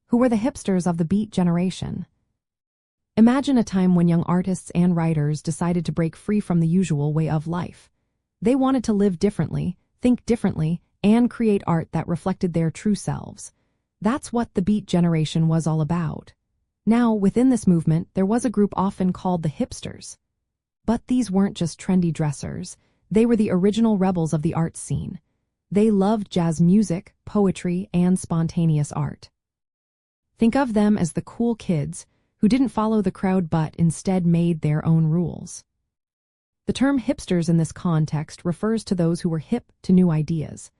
Who were the hipsters of the Beat generation? Imagine a time when young artists and writers decided to break free from the usual way of life. They wanted to live differently, think differently, and create art that reflected their true selves. That's what the Beat generation was all about. Now, within this movement, there was a group often called the hipsters. But these weren't just trendy dressers. They were the original rebels of the art scene. They loved jazz music, poetry, and spontaneous art. Think of them as the cool kids who didn't follow the crowd but instead made their own rules. The term hipsters in this context refers to those who were hip to new ideas.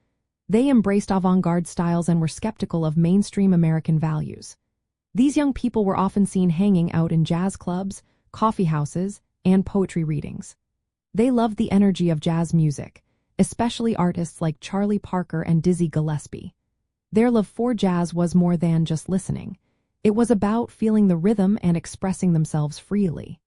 They embraced avant-garde styles and were skeptical of mainstream American values. These young people were often seen hanging out in jazz clubs, coffee houses, and poetry readings. They loved the energy of jazz music, especially artists like Charlie Parker and Dizzy Gillespie. Their love for jazz was more than just listening. It was about feeling the rhythm and expressing themselves freely.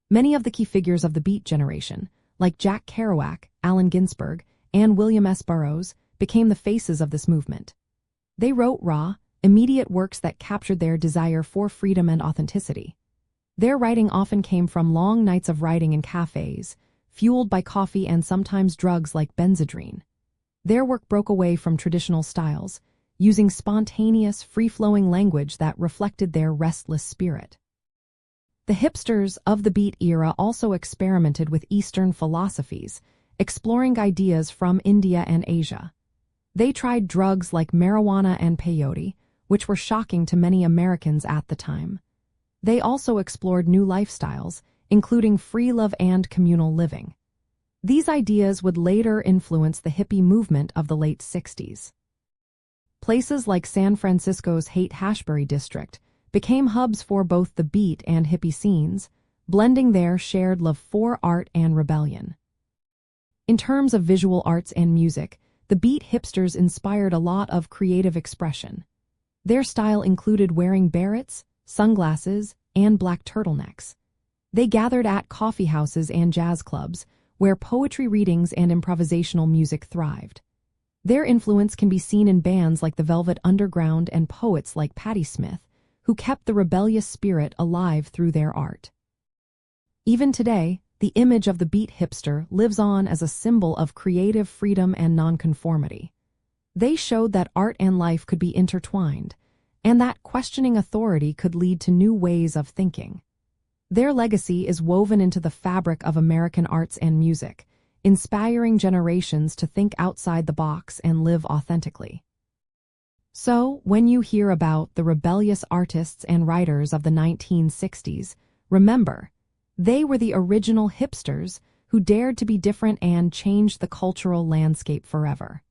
Many of the key figures of the Beat generation, like Jack Kerouac, Allen Ginsberg, and William S. Burroughs, became the faces of this movement. They wrote raw, immediate works that captured their desire for freedom and authenticity. Their writing often came from long nights of writing in cafes, fueled by coffee and sometimes drugs like Benzedrine. Their work broke away from traditional styles, using spontaneous, free-flowing language that reflected their restless spirit. The hipsters of the Beat era also experimented with Eastern philosophies, exploring ideas from India and Asia. They tried drugs like marijuana and peyote, which were shocking to many Americans at the time. They also explored new lifestyles, including free love and communal living. These ideas would later influence the hippie movement of the late 60s. Places like San Francisco's Haight-Ashbury district became hubs for both the Beat and hippie scenes, blending their shared love for art and rebellion. In terms of visual arts and music, the Beat hipsters inspired a lot of creative expression. Their style included wearing berets, sunglasses, and black turtlenecks. They gathered at coffee houses and jazz clubs, where poetry readings and improvisational music thrived. Their influence can be seen in bands like the Velvet Underground and poets like Patti Smith, who kept the rebellious spirit alive through their art. Even today, the image of the Beat hipster lives on as a symbol of creative freedom and nonconformity. They showed that art and life could be intertwined, and that questioning authority could lead to new ways of thinking. Their legacy is woven into the fabric of American arts and music, inspiring generations to think outside the box and live authentically. So, when you hear about the rebellious artists and writers of the 1960s, remember, they were the original hipsters who dared to be different and changed the cultural landscape forever.